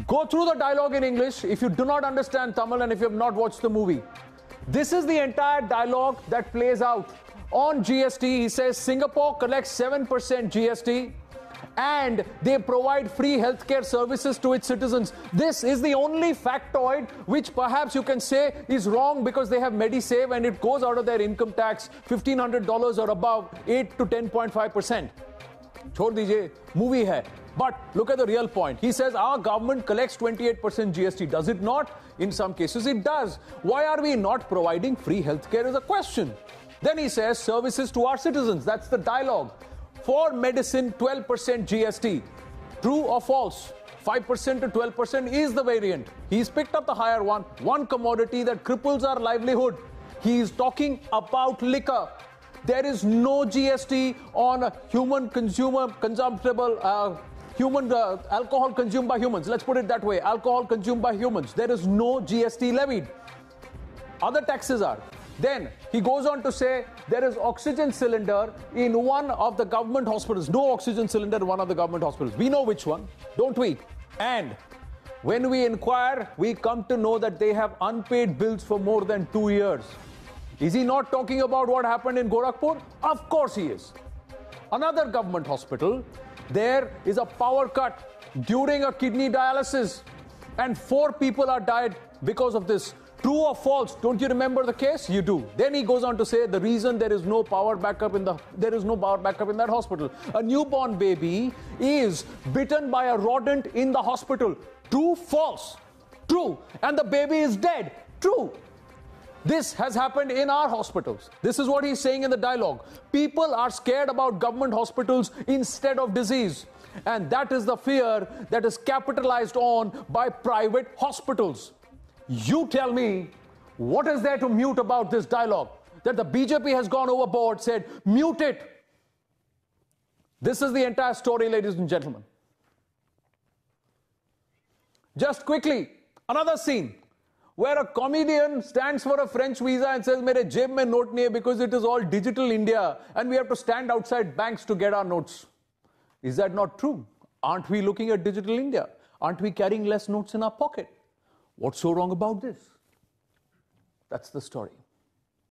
Go through the dialogue in English if you do not understand Tamil and if you have not watched the movie. This is the entire dialogue that plays out. On GST, he says Singapore collects 7% GST and they provide free healthcare services to its citizens. This is the only factoid which perhaps you can say is wrong because they have MediSave and it goes out of their income tax $1,500 or above 8 to 10.5%. Chhod dijiye, movie hai. But look at the real point. He says our government collects 28% GST. Does it not? In some cases it does. Why are we not providing free healthcare is a question. Then he says services to our citizens. That's the dialogue. For medicine, 12% GST. True or false? 5% to 12% is the variant. He's picked up the higher one. One commodity that cripples our livelihood. He's talking about liquor. There is no GST on human consumptible alcohol consumed by humans. Let's put it that way. Alcohol consumed by humans. There is no GST levied. Other taxes are. Then he goes on to say there is oxygen cylinder in one of the government hospitals. No oxygen cylinder in one of the government hospitals. We know which one, don't we? And when we inquire, we come to know that they have unpaid bills for more than 2 years. Is he not talking about what happened in Gorakhpur? Of course he is. Another government hospital, there is a power cut during a kidney dialysis and 4 people are died because of this. True or false? Don't you remember the case? You do. Then he goes on to say the reason there is no power backup in that hospital. A newborn baby is bitten by a rodent in the hospital. True, false? True. And the baby is dead. True. This has happened in our hospitals. This is what he's saying in the dialogue. People are scared about government hospitals instead of disease. And that is the fear that is capitalized on by private hospitals. You tell me, what is there to mute about this dialogue? That the BJP has gone overboard, said, mute it. This is the entire story, ladies and gentlemen. Just quickly, another scene where a comedian stands for a French visa and says, mere jeb mein note nahi hai because it is all digital India and we have to stand outside banks to get our notes. Is that not true? Aren't we looking at digital India? Aren't we carrying less notes in our pocket? What's so wrong about this? That's the story.